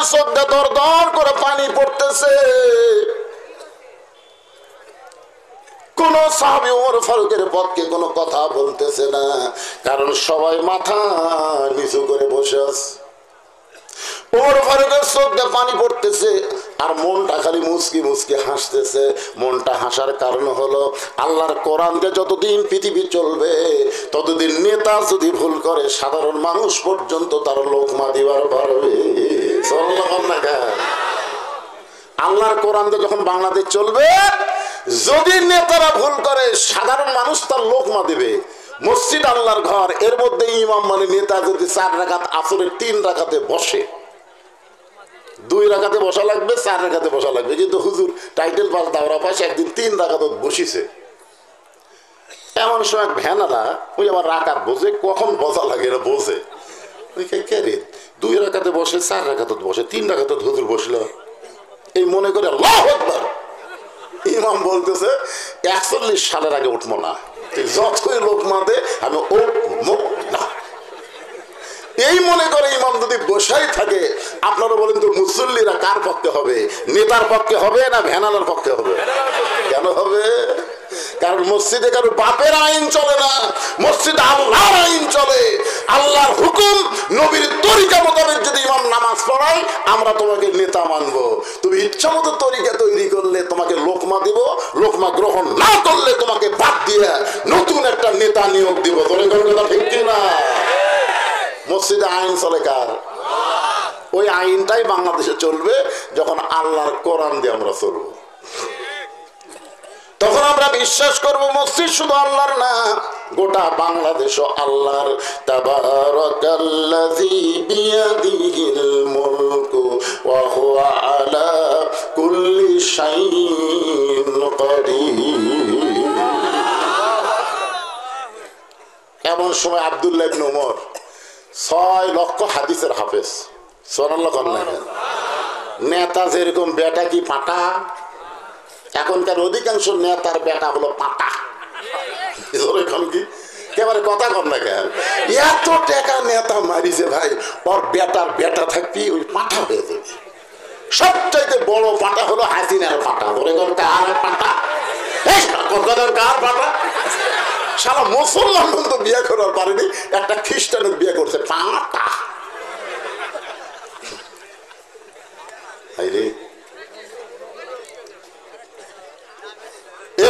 ফারুকের চোখ দিয়ে দর দর করে পানি পড়তেছে। কোন সাহাবী ওমর ফারুকের পক্ষে কোনো কথা বলতেছে না, কারণ সবাই মাথা নিচু করে বসে আছে। ওমর ফারুকের চোখ দিয়ে পানি পড়তেছে আর মনটা খালি মুচকি মুচকি হাসতেছে। মনটা হাসার কারণ হলো আল্লাহর কোরআন দিয়ে যতদিন পৃথিবী চলবে ততদিন নেতা যদি ভুল করে সাধারণ মানুষ পর্যন্ত তার লোকমা দিবার পারবে। আল্লাহর কোরআন দিয়ে যখন বাংলাদেশ চলবে, যদি নেতারা ভুল করে সাধারণ মানুষ তার লোকমা দিবে। মসজিদ আল্লাহর ঘর, এর মধ্যে ইমাম মানে নেতা যদি 4 রাকাত আসরের 3 রাকাতে বসে, 2 রাকাতে বসা লাগবে, 4 রাকাতে বসা লাগবে, কিন্তু হুজুর টাইটেল পাস দাওরা পাস একদিন 3 রাকাত বসিছে। এমন সময় ভ্যানালা ওই আবার রাকাত বোঝে, কখন বসা লাগে এরা বোঝে। কে রে 2 রাকাতে বসে, 4 রাকাত বসে, 3 রাকাত হুজুর বসলো, এই মনে করে আল্লাহু আকবার। ইমাম বলতেছে 41 সালের আগে উঠবো না, যতই লোক মাতে আমি উঠবো না। এই মনে করে ইমাম যদি বসাই থাকে, আপনারা বলেন তো মুসল্লিরা কার পক্ষে হবে? নেতার পক্ষে হবে না ভ্যানালার পক্ষে হবে? কেন হবে? কারণ মসজিদে কারো বাপের আইন চলে না, মসজিদে আল্লাহর আইন চলে। আল্লাহর হুকুম নবীর তরিকা মোতাবেক যদি ইমাম নামাজ পড়ায়, আমরা তোমাকে নেতা মানবো। তুমি ইচ্ছা মতো তরিকা তৈরি করলে তোমাকে লোকমা দিব, লোকমা গ্রহণ না করলে তোমাকে বাদ দিয়ে নতুন একটা নেতা নিয়োগ দিব। কথা ঠিক কিনা? মসজিদে আইন চলে কার? ওই আইনটাই বাংলাদেশে চলবে যখন আল্লাহর কোরআন দিয়ে আমরা চলবো। তখন আমরা বিশ্বাস করব মসজিদ শুধু আল্লাহর না, গোটা বাংলাদেশও আল্লাহর। তাবারাকাল্লাযী বিয়াদিহিল মুলকু ওয়া হুয়া আলা কুল্লি শাইইন কাদির। এমন সময় আব্দুল্লাহ ইবনে ওমর 6 লক্ষ হাদিসের হাফেজ, সুবহানাল্লাহ কন্যা। নেতা যেরকম বেটা কি পাটা, এখনকার অধিকাংশ নেতার বেটা হলো পাটা। এখন কি একেবারে কথা কম না কেন? এত টাকা নেতা মারিছে ভাই, ওর বেটার বেটা থাকবি ওই পাটা হয়ে যাবে। সবচাইতে বড় পাটা হলো হাসিনার পাটা। কার পাটা? কার পাটা? সারা মুসলমান তো বিয়ে করার পারেনি, একটা খ্রিস্টানের বিয়ে করছে পাটা।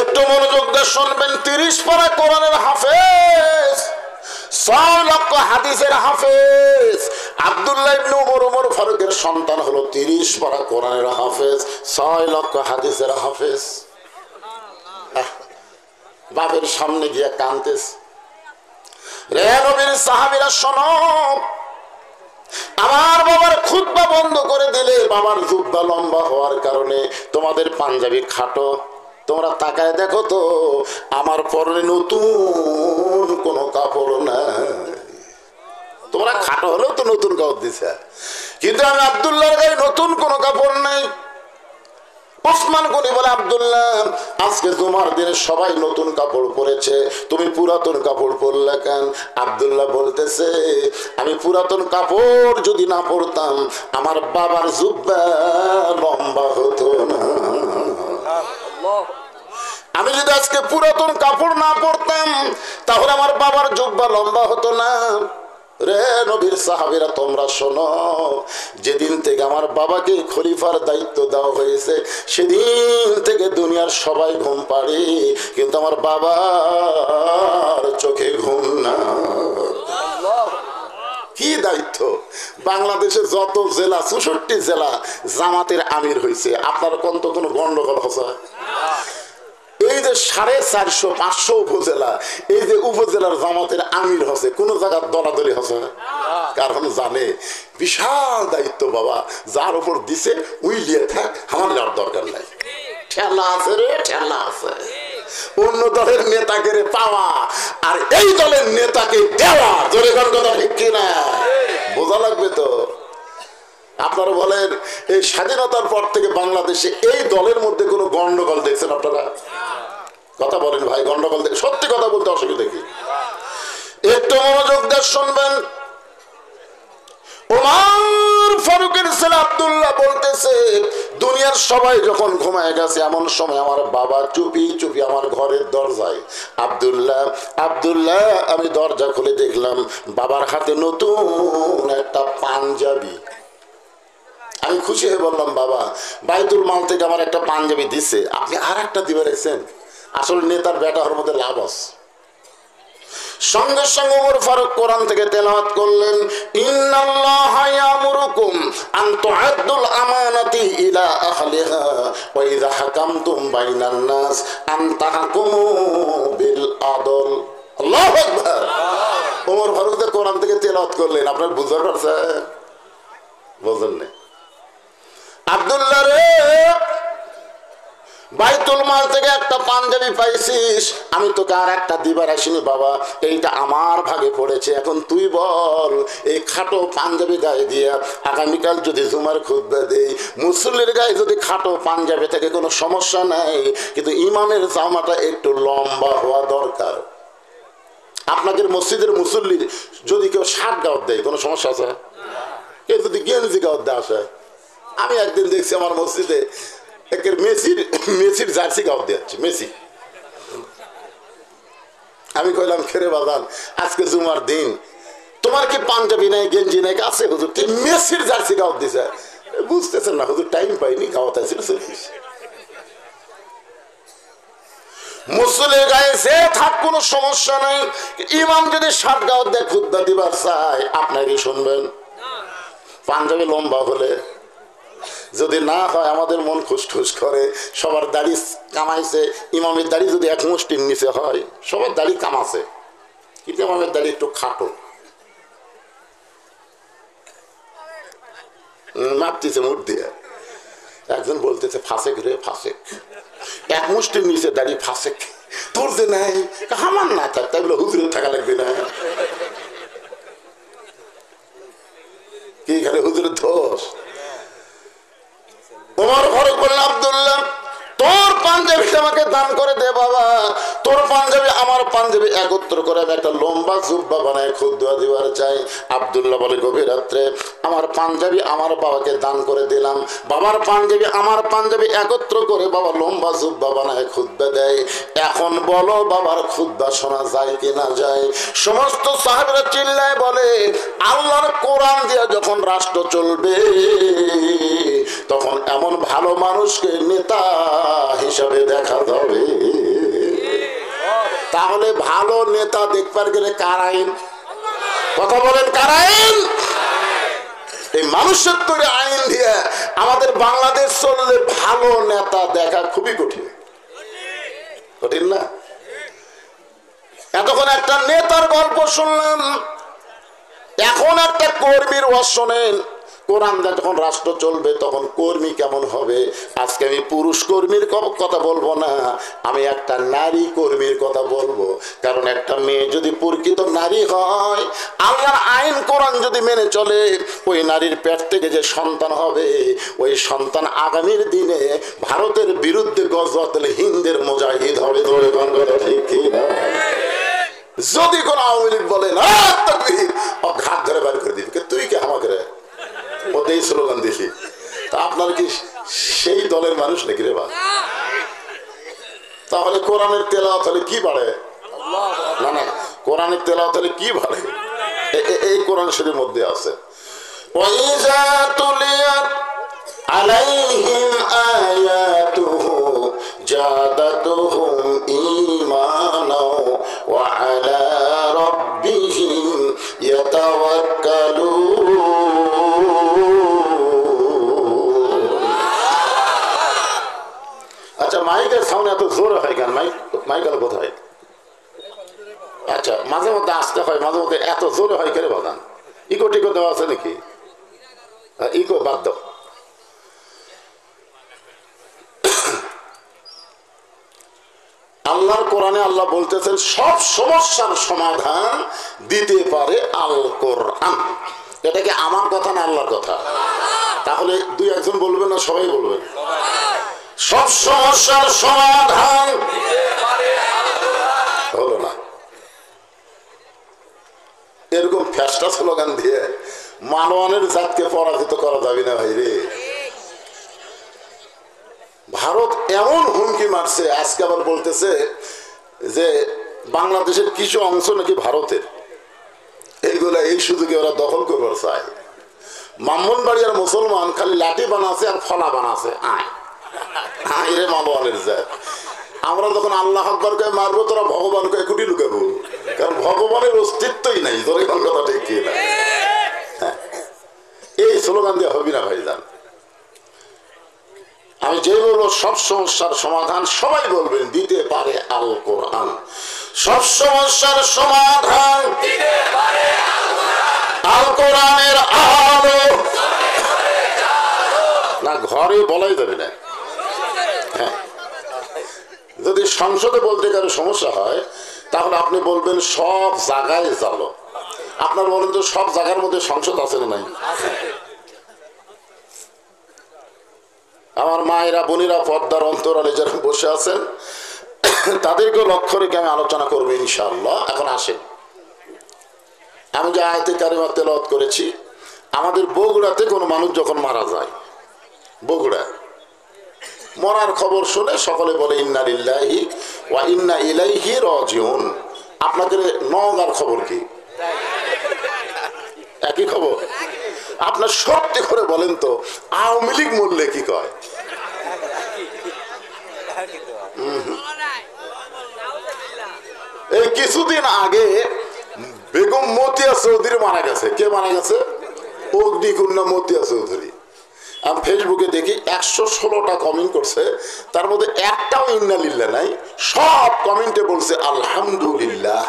একটু মনোযোগ দিয়ে শুনবেন। 30 পারা কোরআনের হাফেজ, 6 লক্ষ হাদিসের হাফেজ আব্দুল্লাহ ইবনে ওমর। ওমর ফারুকের সন্তান হলো 30 পারা কোরআনের হাফেজ, 6 লক্ষ হাদিসের হাফেজ। বাপের সামনে গিয়ে কাঁদতেছে, রে নবীর সাহাবীরা শোনো, আমার বাবার খুতবা বন্ধ করে দিলে, বাবার জুব্বা লম্বা হওয়ার কারণে তোমাদের পাঞ্জাবি খাটো। তোমরা তাকায় দেখো তো, আমার পরনে নতুন কোনো কাপড় নাই। তোমরা খাটো হলেও তো নতুন কাপড় দিছে, কিন্তু আমি আব্দুল্লাহর গায়ে নতুন কোনো কাপড় নাই। ওসমান গনি বলে, আব্দুল্লাহ আজকে জুমার দিনে সবাই নতুন কাপড় পরেছে, তুমি পুরাতন কাপড় পরলে কেন? আব্দুল্লাহ বলতেছে, আমি পুরাতন কাপড় যদি না পরতাম আমার বাবার জুব্বা লম্বা হতো না। আমি যদি আজকে পুরাতন কাপড় না পরতাম তাহলে আমার বাবার জুব্বা লম্বা হতো না। রে নবীর সাহাবীরা তোমরা শোনো, যেদিন থেকে আমার বাবাকে খলিফার দায়িত্ব দেওয়া হয়েছে সেদিন থেকে দুনিয়ার সবাই ঘুম পাড়ে, কিন্তু আমার বাবার চোখে ঘুম না। কি দায়িত্ব? বাংলাদেশে যত জেলা, 64 জেলা জামাতের আমির হয়েছে, আপনার কোন তো কোনো গন্ডগোল হচ্ছে? এই যে 450-500 উপজেলা, এই যে উপজেলার জামাতের আমির হচ্ছে, কোন জায়গার দলাদলি হচ্ছে? কারণ জানে বিশাল দায়িত্ব বাবা, যার উপর দিছে উইলিয়ে থাক, আমার নেওয়ার দরকার নাই। ঠেলা আছে রে, ঠেলা আছে। অন্য দলের নেতাকে পাওয়া আর এই দলের নেতাকে দেওয়া, জোরে কোন কথা ঠিক কিনা? বোঝা লাগবে তো। আপনারা বলেন, এই স্বাধীনতার পর থেকে বাংলাদেশে এই দলের মধ্যে কোনো গন্ডগোল দেখছেন আপনারা? কথা বলেন ভাই, গন্ডগোল দেখে? সত্যি কথা বলতে অসুবিধা কি? একটু মনোযোগ দিয়ে শুনবেন। ওমর ফারুকের ছেলে আব্দুল্লাহ বলতেছে দুনিয়ার সবাই যখন ঘুমায় গেছে এমন সময় আমার বাবা চুপি চুপি আমার ঘরের দরজায়, আব্দুল্লাহ আব্দুল্লাহ, আমি দরজা খুলে দেখলাম বাবার হাতে নতুন একটা পাঞ্জাবি। আমি খুশি হয়ে বললাম, বাবা বাইতুল মাল থেকে আমার একটা পাঞ্জাবি দিছে, আপনি আর একটা দিবে রেখেছেন। আসলে নেতার বেটা হওয়ার মধ্যে লাভ আছে। সঙ্গে সঙ্গে ওমর ফারুক কোরআন থেকে তেলাওয়াত করলেন, ইন্নাল্লাহা ইয়ামুরুকুম আন তুআদ্দুল আমানাতি ইলা আহলিহা ওয়া ইযা হাকামতুম বাইনান নাস আন তাহকুমু বিল আদল। আল্লাহু আকবার। ওমর ফারুক কোরআন থেকে তেলাওয়াত করলেন, আপনারা বুঝতে পারছেন? বুঝেন না? আব্দুল্লাহ রে, বাইতুল মাল থেকে একটা পাঞ্জাবি পাইছিস, আমি তোকে আর একটা দিবার আসিনি বাবা, এইটা আমার ভাগে পড়েছে। এখন তুই বল, এই খাটো পাঞ্জাবি গায়ে দিয়া আগামীকাল যদি জুমার খুতবা দেই, মুসল্লির গায়ে যদি খাটো পাঞ্জাবি থেকে কোনো সমস্যা নাই, কিন্তু ইমামের জামাটা একটু লম্বা হওয়া দরকার। আপনাদের মসজিদের মুসল্লির যদি কেউ শার্ট গাওয়ার দেয় কোনো সমস্যা আছে? কেউ যদি গেঞ্জি গাওয়ার দেয় আসে? আমি একদিন দেখছি আমার মসজিদে একের মেসির জার্সি গাওয়ার দিচ্ছে, মেসি। আমি কইলাম, খেরে বাজান আজকে জুমার দিন, তোমার কি পাঞ্জাবি নাই গেঞ্জি নাই আছে হুজুর, তুই মেসির জার্সি গাওয়ার দিছে? বুঝতেছেন না হুজুর, টাইম পাইনি, গাওয়াতে ছিল চল্লিশ। মুসলিমের গায়ে সে থাক কোনো সমস্যা নাই, ইমাম যদি শার্ট গাওয়ার দেয় খুতবা দিবার চায়, আপনাকে শুনবেন? পাঞ্জাবি লম্বা হলে যদি না হয় আমাদের মন খুশখুশ করে। সবার দাড়ি কামাইছে, ইমামের দাড়ি যদি এক মুষ্টির নিচে হয়, সবার দাড়ি কামাছে, কিন্তু ইমামের দাড়ি একটু খাটো, মাপতেছে মুঠ দিয়ে। একজন বলতেছে ফাঁসেক রে ফাঁসেক, এক মুষ্টির নিচে দাড়ি ফাঁসেক, তোর যে নাই আমার না থাক, তাই বলে হুজুরের থাকা লাগবে না কি? এখানে হুজুরের দোষ? ওমর ফারুক বললেন, আব্দুল্লাহ তোর পাঞ্জাবিটা আমাকে দান করে দে বাবা, তোর পাঞ্জাবি আমার পাঞ্জাবি একত্র করে আমি একটা লম্বা জুব্বা বানায় খুতবা দিবার চাই। আব্দুল্লাহ বলে, গভীর রাত্রে আমার পাঞ্জাবি আমার বাবাকে দান করে দিলাম, বাবার পাঞ্জাবি আমার পাঞ্জাবি একত্র করে বাবা লম্বা জুব্বা বানায় খুতবা দেয়। এখন বলো বাবার খুতবা শোনা যায় কি না যায়? সমস্ত সাহাবীরা চিল্লায় বলে, আল্লাহর কোরআন দিয়ে যখন রাষ্ট্র চলবে তখন এমন ভালো মানুষকে নেতা হিসাবে দেখা যাবে। তাহলে ভালো নেতা দেখবার গেলে কার আইন? কথা বলেন, কার আইন? এই মানুষের তৈরি আইন দিয়ে আমাদের বাংলাদেশ চললে ভালো নেতা দেখা খুবই কঠিন। কঠিন না? এতক্ষণ একটা নেতার গল্প শুনলাম, এখন একটা কর্মীর ওয়াজ শোনেন। কোরআন যখন রাষ্ট্র চলবে তখন কর্মী কেমন হবে। আজকে আমি পুরুষ কর্মীর কথা বলবো না, আমি একটা নারী কর্মীর কথা বলবো। কারণ একটা মেয়ে যদি প্রকৃত নারী হয়, আল্লাহর আইন কোরআন যদি মেনে চলে, ওই নারীর পেট থেকে যে সন্তান হবে, ওই সন্তান আগামীর দিনে ভারতের বিরুদ্ধে গজওয়াতুল হিন্দের মুজাহিদ হবে। ঠিক কি না? যদি কোন আওয়ামী লীগ বলে না তাকবীর, ঘাট ধরে বের করে দিবি, তুই কে আমাকে রে ওতেই স্লোগান দিছি, তা আপনার কি সেই দলের মানুষ নাকি রে? বা তাহলে কোরআনের তেলাওয়াত হলে কি বাড়ে? না না, কোরআনের তেলাওয়াত হলে কি বাড়ে? এই কোরআন শরীফের মধ্যে আছে, ওয়াইজা তুলিয়াত আলাইহিম আয়াতুহু জাদাতুহুম ঈমানা ওয়া আলা রাব্বিহিম ইয়াতাওয়াক্কালুন। আচ্ছা, মাইকের সাউন্ড এত জোরে হয় কেন? মাইকের কোথায়? আচ্ছা, মাঝে মধ্যে আসতে হয়, মাঝে মধ্যে এত জোরে হয় কেন বাদান? ইকো টিকো দেওয়া আছে নাকি? ইকো বাদ দাও। আল্লাহর কোরআনে আল্লাহ বলতেছেন সব সমস্যার সমাধান দিতে পারে আল কোরআন। এটা কি আমার কথা না আল্লাহর কথা? তাহলে দুই একজন বলবেন না সবাই বলবেন? সব সমস্যার সমাধান হলো না। এরকম ফ্যাসটা স্লোগান দিয়ে মানওয়ানের জাতকে পরাজিত করা যাবে না ভাই রে। এমন হুমকি মারছে, আজকে আবার বলতেছে যে বাংলাদেশের কিছু অংশ নাকি ভারতের, এইগুলা এই সুযোগে ওরা দখল করবার চায়। ব্রাহ্মণবাড়িয়ার মুসলমান খালি লাঠি বানাছে আর ফলা বানাছে, আয় আয় রে মালওয়ানের যায়। আমরা যখন আল্লাহ আকবরকে মারবো তোরা ভগবানকে একুটি লুকাবো, কারণ ভগবানের অস্তিত্বই নাই। তোর কথা ঠিক কি না? এই স্লোগান দিয়ে হবি না ভাইজান। আমি যে বলবো সব সমস্যার সমাধান সবাই বলবেন দিতে পারে আল কোরআন। সব সমস্যার সমাধান আল কোরআনের আলো। না ঘরে বলাই যাবে না। হ্যাঁ, যদি সংসদে বলতে কারো সমস্যা হয় তাহলে আপনি বলবেন সব জায়গায় জালো। আপনার বলেন তো সব জায়গার মধ্যে সংসদ আছে না নাই? আমার মায়েরা বোনেরা পর্দার অন্তরালে যারা বসে আছেন তাদেরকে লক্ষ্য রেখে আমি আলোচনা করবো ইনশাআল্লাহ। এখন আসেন, আমি যে আয়াতে কারিমা তেলাওয়াত করেছি, আমাদের বগুড়াতে কোনো মানুষ যখন মারা যায়, বগুড়া মরার খবর শুনে সকলে বলে ইন্না লিল্লাহি ওয়া ইন্না ইলাইহি রাজিউন। আপনাদের নওগাঁর খবর কি? একই খবর? আপনার সত্যি করে বলেন তো আওয়ামী লীগ মরলে কি কয়? এই কিছুদিন আগে বেগম মতিয়া চৌধুরী মারা গেছে। কে মারা গেছে? অগ্নিকন্যা মতিয়া চৌধুরী। আমি ফেসবুকে দেখি 116টা কমেন্ট করছে, তার মধ্যে একটাও ইন্না লিল্লাহ নাই। সব কমেন্টে বলছে আলহামদুলিল্লাহ।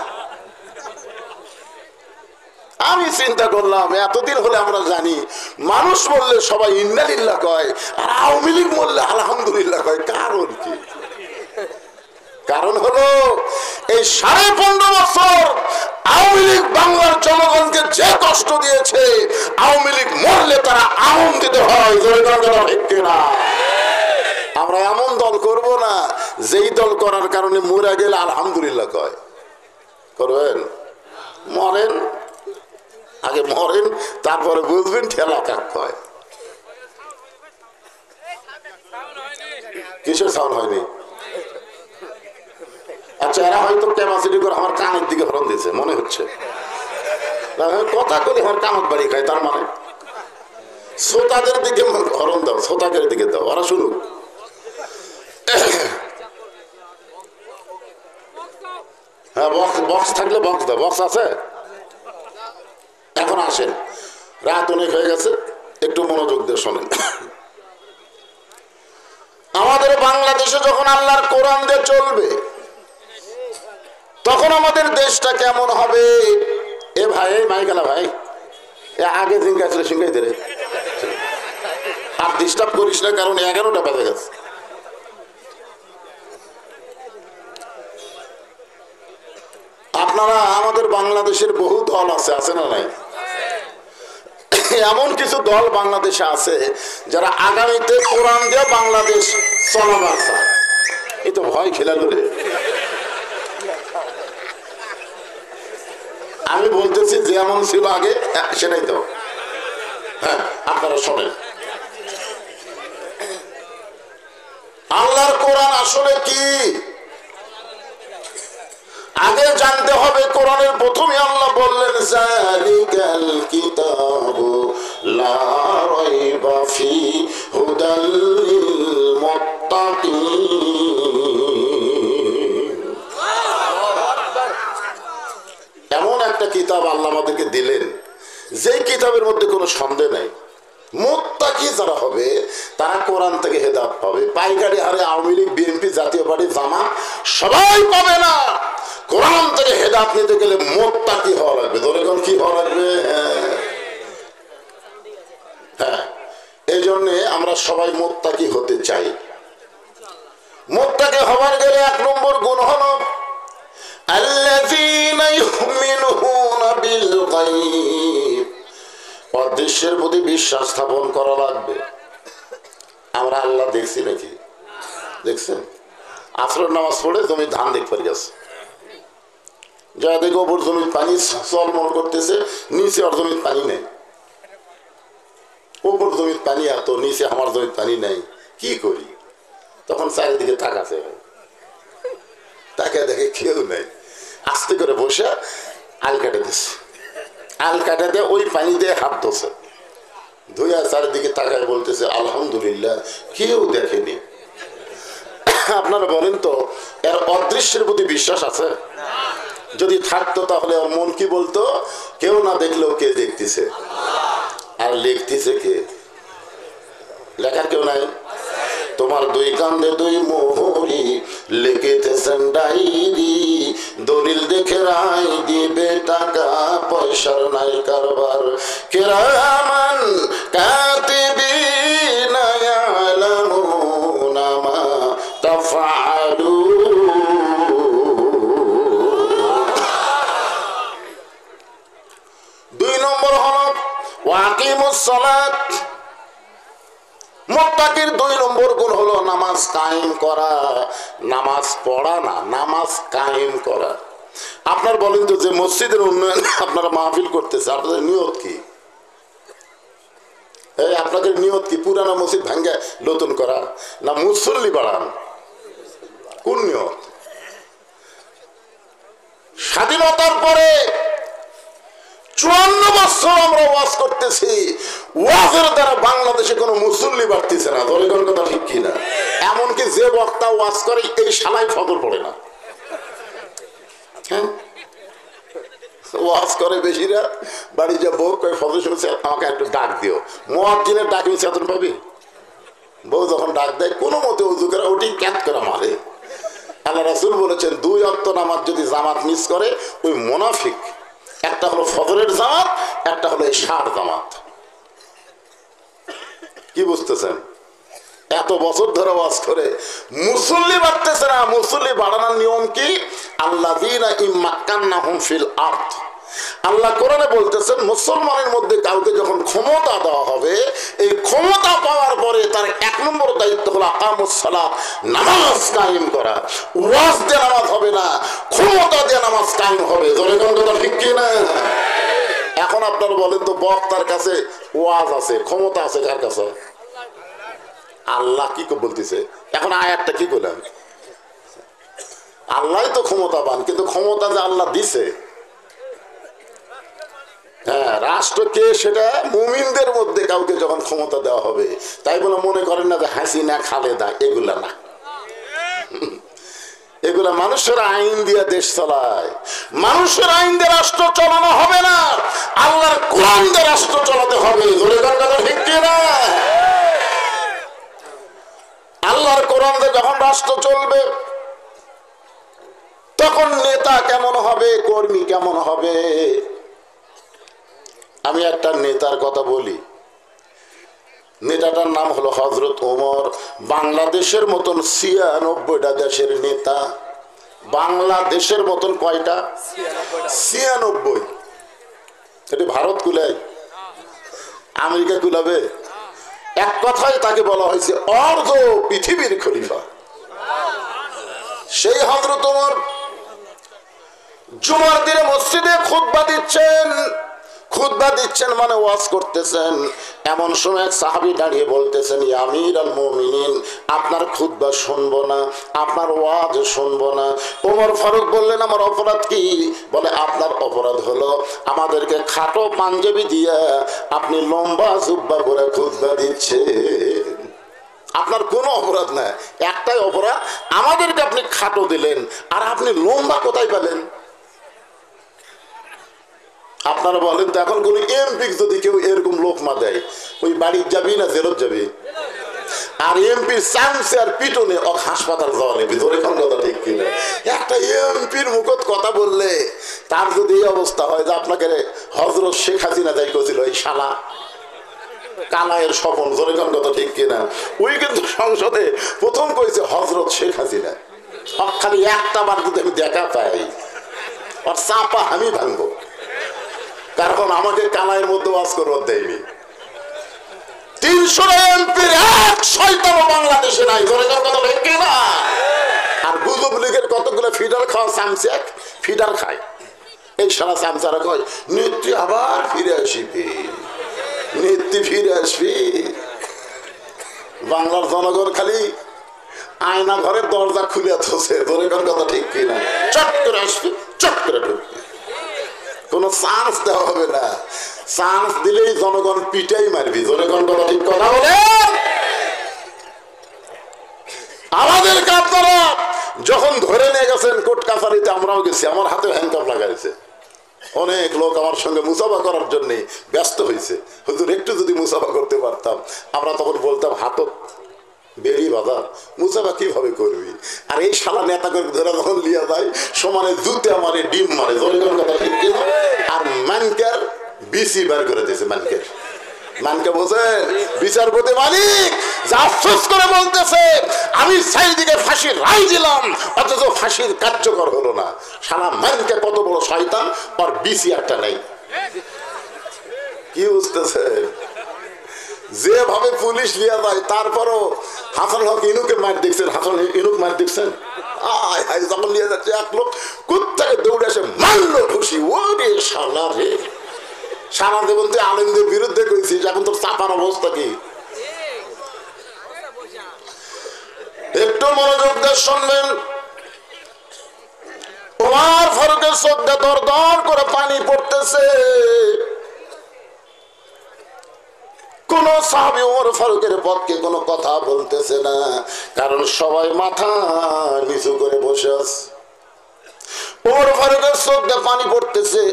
আমি চিন্তা করলাম এতদিন হলে আমরা জানি মানুষ বললে সবাই ইন্না লিল্লাহ কয়, আর আওয়ামী লীগ বললে আলহামদুলিল্লাহ কয়। কারণ কি? কারণ হলো এই 15.5 বছর আওয়ামী লীগ বাংলার জনগণকে যে কষ্ট দিয়েছে, আওয়ামী লীগ মরলে তারা আনন্দিত হয়। আমরা এমন দল করব না যেই দল করার কারণে মরে গেলে আলহামদুলিল্লাহ কয়। করবেন? মরেন, আগে মরেন, তারপরে বুঝবেন ঠেলা কাক কয়। কিসের সাউন্ড হয়নি? আচ্ছা, এরা হয়তো ক্যাপাসিটি করে আমার কানের দিকে হরণ দিয়েছে মনে হচ্ছে। কথা বলে আমার কামত বাড়ি খায়, তার মানে শ্রোতাদের দিকে হরণ দাও, শ্রোতাদের দিকে দাও, ওরা শুনুক। হ্যাঁ, বক্স থাকলে বক্স দাও। বক্স আছে? এখন আসেন, রাত অনেক হয়ে গেছে, একটু মনোযোগ দিয়ে শোনেন। আমাদের বাংলাদেশে যখন আল্লাহর কোরআন দিয়ে চলবে তখন আমাদের দেশটা কেমন হবে? এ ভাই, এই মাইকালা ভাই, এ আগে জিঙ্গাইছিল সিঙ্গাই দে, আর ডিস্টার্ব করিস না, কারণ 11টা বাজে গেছে। আপনারা, আমাদের বাংলাদেশের বহু দল আছে, আছে না নাই? এমন কিছু দল বাংলাদেশে আছে যারা আগামীতে কোরআন দিয়ে বাংলাদেশ চলাবার চায়। এই তো ভয় খেলালো রে। আমি বলতেছি যেমন ছিল আগে সেটাই তো। হ্যাঁ, আপনারা শোনেন, আল্লাহর কোরআন আসলে কি আগে জানতে হবে। কোরআনের প্রথমে আল্লাহ বললেন যালিকাল কিতাবু লা রাইবা ফি হুদাল লিল মুত্তাকিন। এমন একটা কিতাব আল্লাহ আমাদেরকে দিলেন যেই কিতাবের মধ্যে কোনো সন্দেহ নাই। মুত্তাকি যারা হবে তারা কোরআন থেকে হেদায়েত পাবে। পাইকারি হারে আওয়ামী লীগ, বিএনপি, জাতীয় পার্টি, জামাত সবাই পাবে না। কোরআন থেকে হেদায়েত নিতে গেলে মুত্তাকি হওয়া লাগবে। দলের কি হওয়া লাগবে? হ্যাঁ, এই জন্য আমরা সবাই মুত্তাকি হতে চাই। মুত্তাকি হওয়ার গেলে 1 নম্বর গুণ হলো আল্লাযীনা ইউমিনুনা বিল গায়ব। অদৃশ্যের প্রতি বিশ্বাস স্থাপন করা লাগবে। আমরা আল্লাহ দেখছি নাকি? দেখছেন? আসরের নামাজ পড়ে জমি ধান দেখতে গেছে, যা দেখে ওপর জমির পানি চলমল করতেছে, নিচে আর জমির পানি নেই। ওপর জমির পানি এত, নিচে আমার জমির পানি নেই, কি করি? তখন চারিদিকে তাকাছে, তাকে দেখে কেউ নেই, আস্তে করে বসে আল কাটে দিচ্ছে, আল কাটে দিয়ে ওই পানি দিয়ে হাত ধোছে, ধুইয়া চারিদিকে তাকায় বলতেছে আলহামদুলিল্লাহ কেউ দেখেনি। আপনারা বলেন তো এর অদৃশ্যের প্রতি বিশ্বাস আছে? যদি থাকতো তাহলে ওর মন কি বলতো? কেউ না দেখলেও কে দেখতেছে, আর লিখতেছে কে? লেখার কেউ নাই? তোমার দুই কান্দে দুই মোহরি লিখিতেছেন ডায়েরি, দলিল দেখে রায় দিবে, টাকা পয়সার নাই কারবার, কিরামান কাতিবিনা ইয়ালামুনা মা তাফআলুন। দুই নম্বর হলো ওয়াকিমুস সালাত। মুত্তাকির দুই নম্বর গুণ হলো নামাজ কায়েম করা, নামাজ পড়া না, নামাজ কায়েম করা। আপনার বলেন তো যে মসজিদের উন্নয়ন আপনারা মাহফিল করতেছে, আপনাদের নিয়ত কি? এই আপনাদের নিয়ত কি? পুরানা মসজিদ ভাঙ্গে নতুন করা না মুসল্লি বাড়ান? কোন নিয়ত? স্বাধীনতার পরে 54 বছর আমরা ওয়াজ করতেছি, ওয়াজের দ্বারা বাংলাদেশে কোনো মুসল্লি বাড়তেছে না। ধরে কোন কথা ঠিক কিনা? এমনকি যে বক্তা ওয়াজ করে এই শালায় ফজর পড়ে না, ওয়াজ করে বেশি রাত, বাড়ি যা বউ কয় ফজর শুনছে আমাকে একটু ডাক দিও, মুয়াজ্জিনের ডাক চেতন পাবি? বউ যখন ডাক দেয় কোনো মতে উজু করে ওটি ক্যাত করে মারে। আল্লাহ রাসূল বলেছেন 2 ওয়াক্ত নামাজ যদি জামাত মিস করে ওই মুনাফিক। একটা হলো ফজরের জামাত, একটা হলো ইশার জামাত। কি বুঝতেছেন? এত বছর ধরে ওয়াজ করে মুসল্লি বাড়তেছে না। মুসল্লি বাড়ানোর নিয়ম কি? আল্লাযীনা ইম্মাক্কান্নাহুম ফিল আরদ। আল্লাহ কোরআনে বলতেছেন মুসলমানের মধ্যে কাউকে যখন ক্ষমতা দেওয়া হবে, এই ক্ষমতা পাওয়ার পরে তার 1 নম্বর দায়িত্ব হলো আকামুস সালাত, নামাজ কায়েম করা। ওয়াজ দিয়ে নামাজ হবে না, ক্ষমতা দিয়ে নামাজ কায়েম হবে। জোরে কোন কথা ঠিক কি না? এখন আপনারা বলেন তো বক্তার কাছে ওয়াজ আছে, ক্ষমতা আছে কার কাছে? আল্লাহ কি বলতেছে? এখন আয়াতটা কি করলাম? আল্লাহই তো ক্ষমতাবান, কিন্তু ক্ষমতা যে আল্লাহ দিছে, হ্যাঁ, রাষ্ট্র কে সেটা মুমিনদের মধ্যে কাউকে যখন ক্ষমতা দেওয়া হবে, তাই বলে মনে করেন না যে হাসিনা খালেদা এগুলা না। এগুলা মানুষের আইন দিয়ে দেশ চালায়। মানুষের আইন দিয়ে রাষ্ট্র চালানো হবে না, আল্লাহর কোরআন দিয়ে রাষ্ট্র চালাতে হবে। ঠিক কিনা? আল্লাহর কোরআন দিয়ে যখন রাষ্ট্র চলবে তখন নেতা কেমন হবে, কর্মী কেমন হবে। আমি একটা নেতার কথা বলি, নেতাটার নাম হলো হযরত ওমর। বাংলাদেশের মতন 96টা দেশের নেতা। বাংলাদেশের মতন কয়টা? 96। এটি ভারত কুলায়, আমেরিকা কুলাবে? এক কথায় তাকে বলা হয়েছে অর্ধ পৃথিবীর খলিফা। সেই হযরত ওমর জুমার দিনে মসজিদে খুতবা দিচ্ছেন। খুতবা দিচ্ছেন মানে ওয়াজ করতেছেন। এমন সময় এক সাহাবী দাঁড়িয়ে বলতেছেন, ইয়া আমিরুল মুমিনিন, আপনার খুতবা শুনবো না, আপনার ওয়াজ শুনবো না। ওমর ফারুক বললেন, আমার অপরাধ কি? বলে, আপনার অপরাধ হলো আমাদেরকে খাটো পাঞ্জাবি দিয়ে আপনি লম্বা জুব্বা করে খুতবা দিচ্ছেন। আপনার কোনো অপরাধ নাই, একটাই অপরাধ, আমাদেরকে আপনি খাটো দিলেন, আর আপনি লম্বা কোথায় পেলেন? আপনারা বলেন তো এখন কোন এমপি যদি কেউ এরকম লোকমা দেয়, ওই বাড়ির যাবি না জেলত যাবি? আর এমপির চান্সে আর পিটনে ও হাসপাতাল যাওয়া নেবে। ধরে কোন কথা ঠিক কিনা? একটা এমপির মুখত কথা বললে তার যদি এই অবস্থা হয় যে আপনাকে হযরত শেখ হাসিনা যাই করেছিল, এই শালা কালায়ের স্বপন। ধরে কোন কথা ঠিক কিনা? ওই কিন্তু সংসদে প্রথম কইছে হযরত শেখ হাসিনা। খালি একটা বার যদি আমি দেখা পাই আর চাপা আমি ভাঙবো, কারণ আমাকে কানাইয়ের মধ্যে ওয়াজ করবার দেয়নি। 300 এমপির এক শয়তানও বাংলাদেশে নাই। ধরে কথা ঠিক না? আর গুজব লীগের কতগুলো ফিডার খাওয়া চামচা ফিডার খায়। এই সারা চামচারা কয় নেত্রী আবার ফিরে আসবে, নেত্রী ফিরে আসবে। বাংলার জনগণ খালি আয়না ঘরের দরজা খুলে থসে, ধরে কোন কথা ঠিক কিনা, চট করে আসবে, চট করে ঢুকবে, কোনো চান্স দেওয়া হবে না। চান্স দিলেই জনগণ পিটাই মারবি, ধরে কোন কথা ঠিক কথা বলে। আমাদেরকে আপনারা যখন ধরে নিয়ে গেছেন কোর্ট কাছারিতে, আমরাও গেছি, আমার হাতে হ্যান্ডকাপ লাগাইছে, অনেক লোক আমার সঙ্গে মুসাফা করার জন্য ব্যস্ত হয়েছে। হুজুর একটু যদি মুসাফা করতে পারতাম, আমরা তখন বলতাম হাতত বেরি বাজার, মুসাফা কিভাবে করবি? আর এই শালা নেতা করে ধরে যখন লিয়া যায়, সমানে জুতে মারে, ডিম মারে, কথা ঠিক কিনা। আর মানকার বিসি বার করে দিয়েছে, মানকার মানকে বলছেন বিচারপতি মালিক আফসোস করে বলতেছে আমি চারিদিকে ফাঁসির রায় দিলাম, অথচ ফাঁসির কার্যকর হলো না। শালা মানকে কত বড় শয়তান, আর বিসি একটা নেই। কি বুঝতেছে? যেভাবে পুলিশ লিয়া যায়, তারপরও হাসান হক ইনুকে মার দেখছেন, হাসান ইনুক মার দেখছেন, যখন নিয়ে যাচ্ছে এক লোক কোত্থেকে দৌড়ে এসে মারলো খুশি, ওরে শালা রে। সারা জীবন তুই আলেমদের বিরুদ্ধে কইছিস, এখন তোর চাপার অবস্থা কি? একটু মনোযোগ দিয়ে শুনবেন। ওমর ফারুকের চোখ দিয়ে দর দর করে পানি পড়তেছে। কোন সাহাবী ওমর ফারুকের পক্ষে কোনো কথা বলতেছে না, কারণ সবাই মাথা নিচু করে বসে আছে। ওমর ফারুকের চোখ দিয়ে পানি পড়তেছে,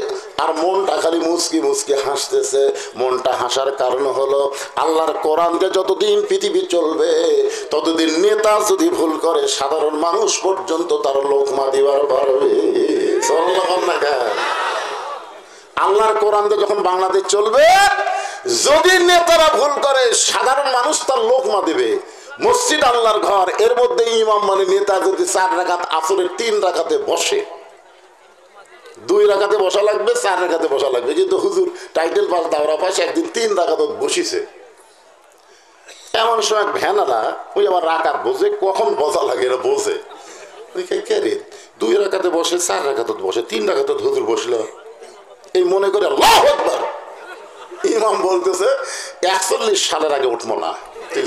আর মনটা খালি মুচকি মুচকি হাসতেছে। মনটা হাসার কারণ হলো আল্লাহর কোরআন দিয়ে যতদিন পৃথিবী চলবে, ততদিন নেতা যদি ভুল করে, সাধারণ মানুষ পর্যন্ত তার লোকমা দিবার পারবে। আল্লাহর কোরআন দিয়ে যখন বাংলাদেশ চলবে, যদি নেতারা ভুল করে, সাধারণ মানুষ তার লোকমা দিবে। মসজিদ আল্লাহর ঘর, এর মধ্যে ইমাম মানে নেতা যদি 4 রাকাত আসরের 3 রাকাতে বসে, 2 রাকাতে বসা লাগবে, 4 রাকাতে বসা লাগবে, কিন্তু হুজুর টাইটেল পাস দাওরা পাস একদিন 3 রাকাত বসিছে। এমন সময় ভ্যানালা ওই আবার রাকাত বোঝে, কখন বসা লাগে এরা বোঝে। কে রে 2 রাকাতে বসে, 4 রাকাত বসে, 3 রাকাত হুজুর বসলো, এই মনে করে আল্লাহু আকবার। ইমাম বলতেছে 41 সালের আগে উঠবো না,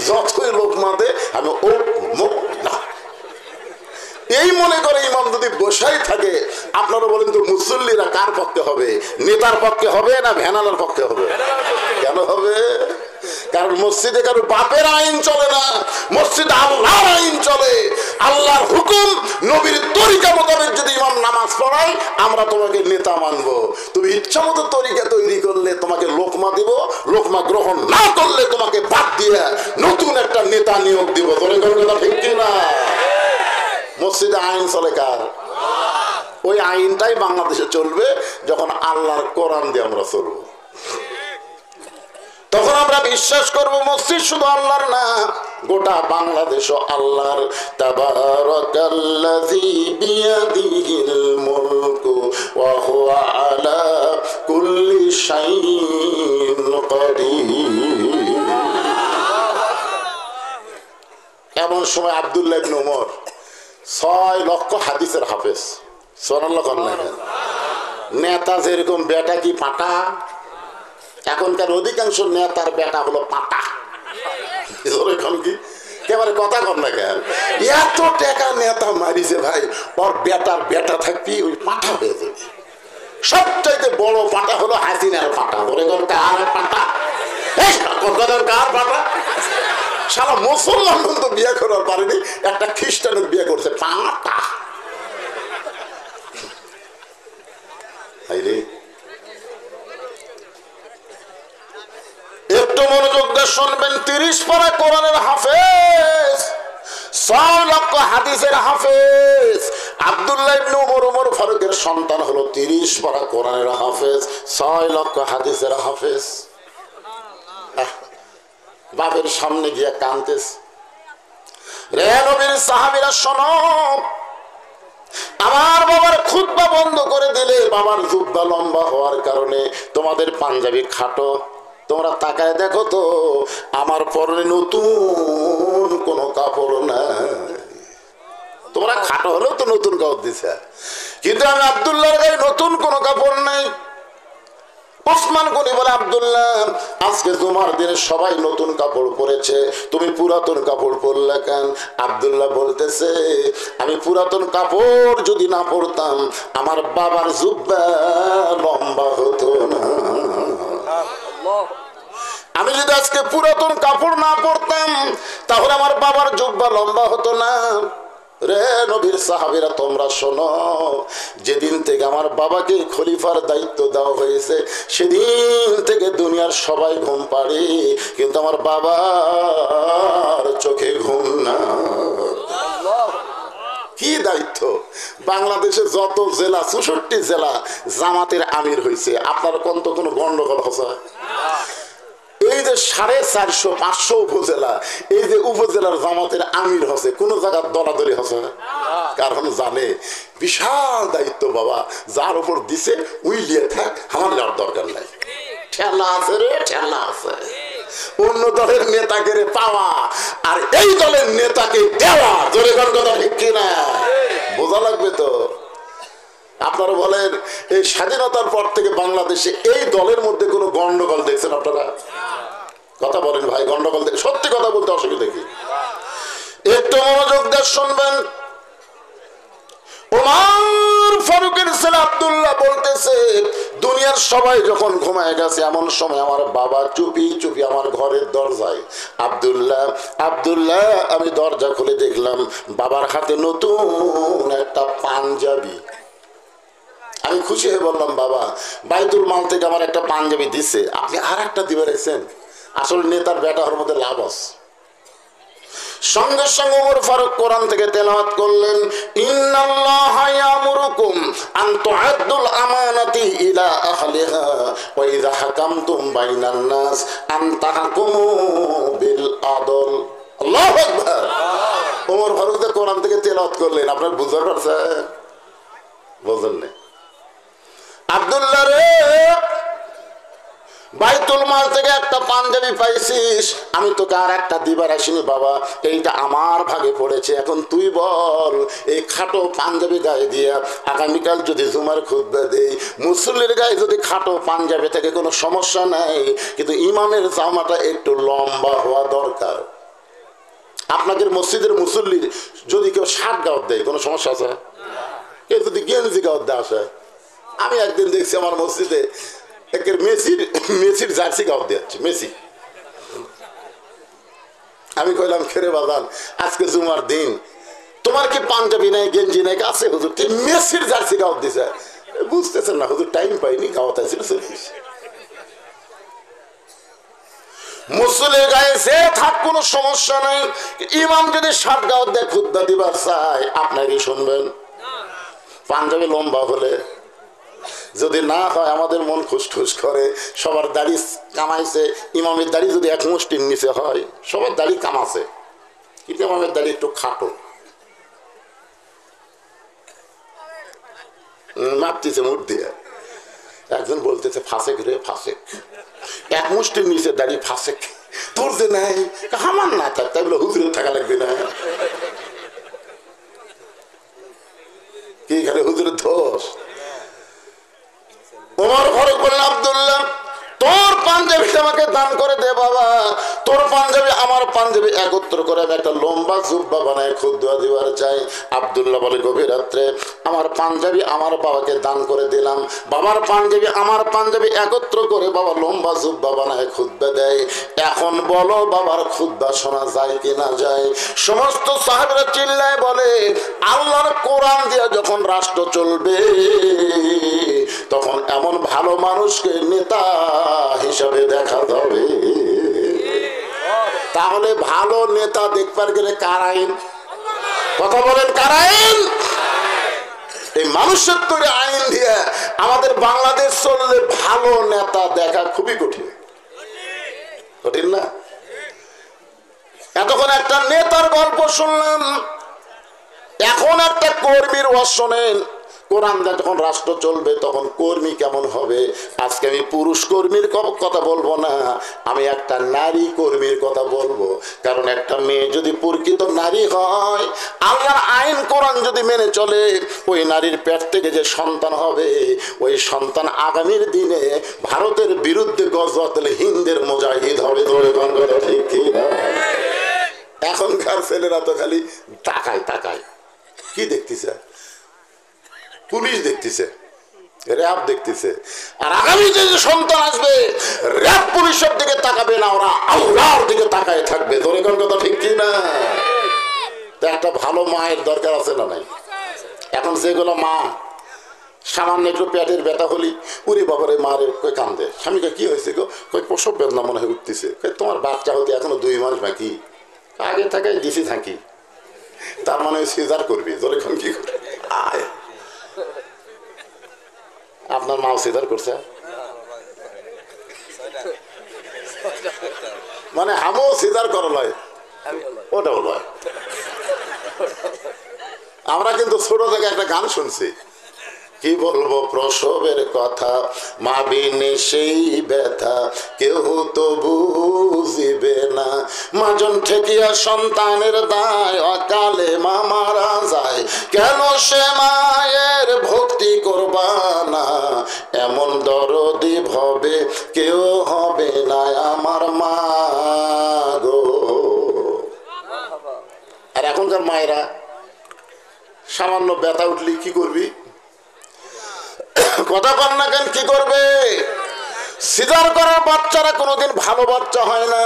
যতই লোক মাদে আমি উঠবো না। এই মনে করে ইমাম যদি বসাই থাকে, আপনারা বলেন তো মুসল্লিরা কার পক্ষে হবে? নেতার পক্ষে হবে না ভ্যানালার পক্ষে হবে? কেন হবে? কারণ মসজিদে কারো বাপের আইন চলে না, মসজিদে আল্লাহর আইন চলে। আল্লাহর হুকুম, নবীর তরিকা মোতাবেক যদি ইমাম নামাজ পড়ায়, আমরা তোমাকে নেতা মানবো। তুমি ইচ্ছা মতো তরিকা তৈরি করলে তোমাকে লোকমা দিব, লোকমা গ্রহণ না করলে তোমাকে বাদ দিয়ে নতুন একটা নেতা নিয়োগ দিব। কথা ঠিক কিনা? মসজিদে আইন চলে কার? ওই আইনটাই বাংলাদেশে চলবে যখন আল্লাহর কোরআন দিয়ে আমরা চলবো। তখন আমরা বিশ্বাস করব মসজিদ শুধু আল্লাহর না, গোটা বাংলাদেশও আল্লাহর। তাবারাকাল্লাযী বিয়াদিহিল মুলকু ওয়া হুয়া আলা কুল্লি শাইইন কাদির। এমন সময় আব্দুল্লাহ ইবনে ওমর 6 লক্ষ হাদিসের হাফেজ, সুবহানাল্লাহ। নেতা যেরকম বেটা কি পাটা, এখনকার অধিকাংশ নেতার বেটা হলো পাটা। কি একেবারে কথা কম না কেন? এত টাকা নেতা মারিছে ভাই, ওর বেটার বেটা থাকবি ওই পাটা হয়ে যাবে। সবচাইতে বড় পাটা হলো হাসিনার পাটা। কার পাটা? কার পাটা? সারা মুসলমান তো বিয়ে করার পারেনি, একটা খ্রিস্টানের বিয়ে করছে পাটা। একটু মনোযোগ দিয়ে শুনবেন। 30 পারা কোরআনের হাফেজ, 6 লক্ষ হাদিসের হাফেজ আব্দুল্লাহ ইবনে ওমর। ওমর ফারুকের সন্তান হলো 30 পারা কোরআনের হাফেজ, 6 লক্ষ হাদিসের হাফেজ। বাপের সামনে গিয়ে কাঁদতেস, রে নবীর সাহাবীরা শোনো, আমার বাবার খুতবা বন্ধ করে দিলে, বাবার জুব্বা লম্বা হওয়ার কারণে তোমাদের পাঞ্জাবি খাটো। তোমরা তাকায় দেখো তো, আমার পরনে নতুন কোনো কাপড় নাই। তোমরা খাটো হলেও তো নতুন কাপড় দিছে, কিন্তু আমি আব্দুল্লাহর গায়ে নতুন কোনো কাপড় নাই। ওসমান গনি বলে, আব্দুল্লাহ আজকে জুমার দিনে সবাই নতুন কাপড় পরেছে, তুমি পুরাতন কাপড় পরলে কেন? আব্দুল্লাহ বলতেছে, আমি পুরাতন কাপড় যদি না পরতাম আমার বাবার জুব্বা লম্বা হতো না। আমি যদি আজকে পুরাতন কাপড় না পরতাম তাহলে আমার বাবার জুব্বা লম্বা হতো না। রে নবীর সাহাবীরা, তোমরা শোনো, যেদিন থেকে আমার বাবাকে খলিফার দায়িত্ব দেওয়া হয়েছে সেদিন থেকে দুনিয়ার সবাই ঘুম পাড়ে, কিন্তু আমার বাবার চোখে ঘুম না। কি দায়িত্ব! বাংলাদেশে যত জেলা, 64 জেলা জামাতের আমির হয়েছে, আপনার কোন কোনো গন্ডগোল হচ্ছে? এই যে 450-500 উপজেলা, এই যে উপজেলার জামাতের আমির হচ্ছে, কোন জায়গার দলাদলি হচ্ছে? কারণ জানে বিশাল দায়িত্ব বাবা, যার উপর দিছে উইলিয়ে থাক, আমার নেওয়ার দরকার নাই। ঠেলা আছে রে, ঠেলা আছে। অন্য দলের নেতাকে পাওয়া আর এই দলের নেতাকে দেওয়া, জোরে কোন কথা ঠিক কিনা? বোঝা লাগবে তো। আপনারা বলেন, এই স্বাধীনতার পর থেকে বাংলাদেশে এই দলের মধ্যে কোনো গন্ডগোল দেখছেন আপনারা? কথা বলেন ভাই, গন্ডগোল দেখে? সত্যি কথা বলতে অসুবিধা কি? একটু মনোযোগ দিয়ে শুনবেন। ওমর ফারুকের ছেলে আব্দুল্লাহ বলতেছে, দুনিয়ার সবাই যখন ঘুমায় গেছে এমন সময় আমার বাবা চুপি চুপি আমার ঘরের দরজায়, আব্দুল্লাহ আব্দুল্লাহ, আমি দরজা খুলে দেখলাম বাবার হাতে নতুন একটা পাঞ্জাবি। আমি খুশি হয়ে বললাম, বাবা বাইতুল মাল থেকে আমার একটা পাঞ্জাবি দিছে, আপনি আর একটা দিবে রেখেছেন। আসলে নেতার বেটা হওয়ার মধ্যে লাভ আছে। সঙ্গে সঙ্গে ওমর ফারুক কোরআন থেকে তেলাওয়াত করলেন, ইন্নাল্লাহা ইয়ামুরুকুম আন তুআদ্দুল আমানাতি ইলা আহলিহা ওয়া ইযা হাকামতুম বাইনান নাস আন তাহকুমু বিল আদল। আল্লাহু আকবার। ওমর ফারুক কোরআন থেকে তেলাওয়াত করলেন, আপনারা বুঝতে পারছেন? বুঝলেন না? আব্দুল্লাহ রে, বাইতুল মাল থেকে একটা পাঞ্জাবি পাইছিস, আমি তোকে আর একটা দিবার আসিনি বাবা, এইটা আমার ভাগে পড়েছে। এখন তুই বল, এই খাটো পাঞ্জাবি গায়ে দিয়া আগামীকাল যদি জুমার খুতবা দেই, মুসল্লির গায়ে যদি খাটো পাঞ্জাবি থেকে কোনো সমস্যা নাই, কিন্তু ইমামের জামাটা একটু লম্বা হওয়া দরকার। আপনাদের মসজিদের মুসল্লির যদি কেউ শার্ট গাওয়ার দেয় কোনো সমস্যা আছে? কেউ যদি গেঞ্জি গাওয়ার দেয় আসে? আমি একদিন দেখছি আমার মসজিদে একের মেসির জার্সি গাওয়ার দিচ্ছে, মেসি। আমি কইলাম, খেরে বাজান, আজকে জুমার দিন তোমার কি পাঞ্জাবি নাই, গেঞ্জি নাই? আছে হুজুর, কি মেসির জার্সি গাওয়ার দিছে? বুঝতেছেন না হুজুর, টাইম পাইনি, গাওয়াতে ছিল। মুসল্লির গায়ে সে থাক কোনো সমস্যা নাই, ইমাম যদি শার্ট গাওয়ার দেয় খুতবা দিবার চায়, আপনাকে শুনবেন? পাঞ্জাবি লম্বা হলে যদি না হয় আমাদের মন খুশখুশ করে। সবার দাড়ি কামাইছে, ইমামের দাড়ি যদি এক মুষ্টির নিচে হয়, সবার দাড়ি কামাছে, কিন্তু ইমামের দাড়ি একটু খাটো, মাপতেছে মুঠ দিয়ে। একজন বলতেছে, ফাঁসেক রে ফাঁসেক, এক মুষ্টির নিচে দাড়ি ফাঁসেক। তোর যে নাই, আমার না থাক, তাই বলে হুজুরে থাকা লাগবে না? কি এখানে হুজুরের দোষ? ওমর ফারুক বললেন, আব্দুল্লাহ তোর পাঞ্জাবিটা আমাকে দান করে দে বাবা, তোর পাঞ্জাবি আমার পাঞ্জাবি একত্র করে আমি একটা লম্বা জুব্বা বানায় খুতবা দিবার চাই। আব্দুল্লাহ বলে, গভীর রাত্রে আমার পাঞ্জাবি আমার বাবাকে দান করে দিলাম, বাবার পাঞ্জাবি আমার পাঞ্জাবি একত্র করে বাবা লম্বা জুব্বা বানায় খুতবা দেয়। এখন বলো বাবার খুতবা শোনা যায় কি না যায়? সমস্ত সাহাবীরা চিল্লায় বলে, আল্লাহর কোরআন দিয়ে যখন রাষ্ট্র চলবে তখন এমন ভালো মানুষকে নেতা হিসাবে দেখা যাবে। তাহলে ভালো নেতা দেখবার গেলে কার আইন? কথা বলেন, কার আইন? এই মানুষের তৈরি আইন দিয়ে আমাদের বাংলাদেশ চললে ভালো নেতা দেখা খুবই কঠিন, কঠিন না? এতক্ষণ একটা নেতার গল্প শুনলাম, এখন একটা কর্মীর ওয়াজ শোনেন। কোরআন যখন রাষ্ট্র চলবে তখন কর্মী কেমন হবে। আজকে আমি পুরুষ কর্মীর কথা বলবো না, আমি একটা নারী কর্মীর কথা বলবো। কারণ একটা মেয়ে যদি প্রকৃত নারী হয়, আল্লাহর আইন কোরআন যদি মেনে চলে, ওই নারীর পেট থেকে যে সন্তান হবে, ওই সন্তান আগামীর দিনে ভারতের বিরুদ্ধে গজওয়াতুল হিন্দের মুজাহিদ হবে। ঠিক কি না? এখনকার ছেলেরা তো খালি তাকায় তাকায়, কি দেখতেছে? পুলিশ দেখতেছে, র্যাব দেখতেছে। আর আগামী যে সন্তান আসবে, র্যাব পুলিশের দিকে তাকাবে না, ওরা আল্লাহর দিকে তাকায় থাকবে। তোর কোন কথা ঠিক কি না? একটা ভালো মায়ের দরকার আছে না নাই? এখন যেগুলো মা সামান্য একটু পেটের ব্যথা হলি উরি বাবারে মারে কই কান্দে, স্বামীকে কি হয়েছে গো? কই প্রসব বেদনা মনে হয় উঠতেছে। তোমার বাচ্চা হতে এখনো 2 মাস বাকি, আগে থাকাই দিছি থাকি, তার মানে সিজার করবি। তোর এখন কি করবি? আয়, আপনার মাও সিজার করছে, মানে হামও সিজার করা লয়, ওটাও লয়। আমরা কিন্তু ছোট থেকে একটা গান শুনছি, কি বলবো প্রসবের কথা, মা বিনে সেই ব্যথা কেউ তো বুঝিবে না। মাজন ঠেকিয়া সন্তানের দায়, অকালে মা মারা যায়, কেন সে মায়ের ভক্তি করবা না? এমন দরদি ভবে কেউ হবে না আমার মা গো। আর এখনকার মায়েরা সামান্য ব্যথা উঠলি কি করবি? কথা বল না কেন, কি করবে? সিজার করা বাচ্চারা কোনোদিন ভালো বাচ্চা হয় না,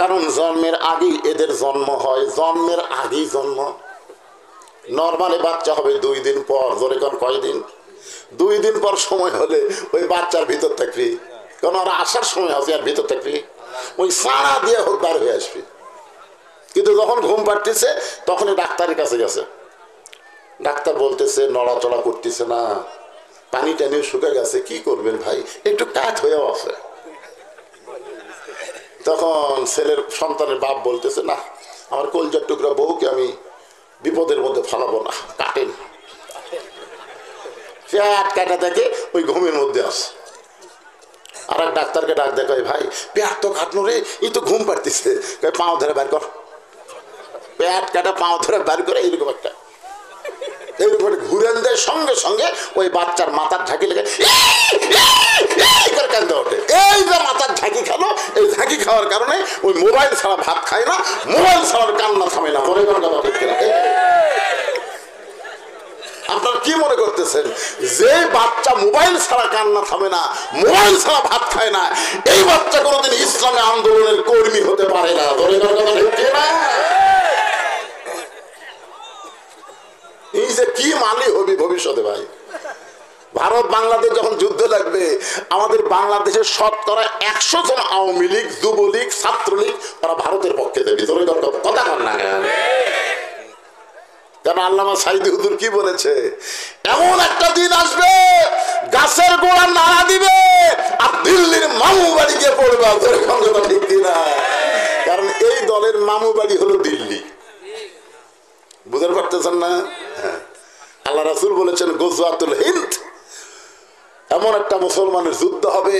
কারণ জন্মের আগেই এদের জন্ম হয়, জন্মের আগেই জন্ম। নর্মালি বাচ্চা হবে 2 দিন পর। ধরে কোন কয়দিন? 2 দিন পর সময় হলে ওই বাচ্চার ভিতর থাকবি, কারণ ওরা আসার সময় হবে আর ভিতর থাকবি, ওই সাড়া দিয়ে হোক বার হয়ে আসবি। কিন্তু যখন ঘুম পাড়তেছে তখনই ডাক্তারের কাছে গেছে, ডাক্তার বলতেছে নড়াচড়া করতেছে না, পানি টানিও শুকে গেছে, কি করবেন ভাই, একটু কাত হয়েও আছে। তখন ছেলের সন্তানের বাপ বলতেছে, না আমার কলজার টুকরা বউকে আমি বিপদের মধ্যে ফালাবো না, কাটেন। সে কাটা থেকে ওই ঘুমের মধ্যে আসে। আর এক ডাক্তারকে ডাক দেখায়, ভাই পেট তো কাটনো রে, ই তো ঘুম পাড়তেছে, পাও ধরে বের কর। পেট কাটা পাও ধরে বের করে এইরকম একটা ঘুরেন দেয়, সঙ্গে সঙ্গে ওই বাচ্চার মাথার ঝাঁকি লেগে কান্দে ওঠে। এই যে মাথার ঝাঁকি খেলো, এই ঝাঁকি খাওয়ার কারণে ওই মোবাইল ছাড়া ভাত খায় না, মোবাইল ছাড়ার কান্না থামে না। আপনারা কি মনে করতেছেন যে বাচ্চা মোবাইল ছাড়া কান্না থামে না, মোবাইল ছাড়া ভাত খায় না, এই বাচ্চা কোনোদিন ইসলামী আন্দোলনের কর্মী হতে পারে না? এই যে কি মালি হবি ভবিষ্যতে ভাই? ভারত বাংলাদেশ যখন যুদ্ধ লাগবে, আমাদের বাংলাদেশের শতকরা 100 জন আওয়ামী লীগ, যুবলীগ, ছাত্রলীগ ওরা ভারতের পক্ষে দেবে। কথা কর না কেন? কারণ আল্লামা সাইদি হুজুর কি বলেছে, এমন একটা দিন আসবে গাছের গোড়া নাড়া দিবে আর দিল্লির মামু বাড়ি গিয়ে পড়বে। ঠিক কিনা? কারণ এই দলের মামু বাড়ি হলো দিল্লি। বুঝতে পারতেছেন না? হ্যাঁ, আল্লাহ রাসূল বলেছেন গজওয়াতুল হিন্দ, এমন একটা মুসলমানের যুদ্ধ হবে,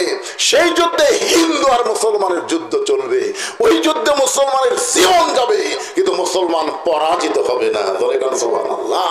সেই যুদ্ধে হিন্দু আর মুসলমানের যুদ্ধ চলবে, ওই যুদ্ধে মুসলমানের জীবন যাবে কিন্তু মুসলমান পরাজিত হবে না। সুবহানাল্লাহ।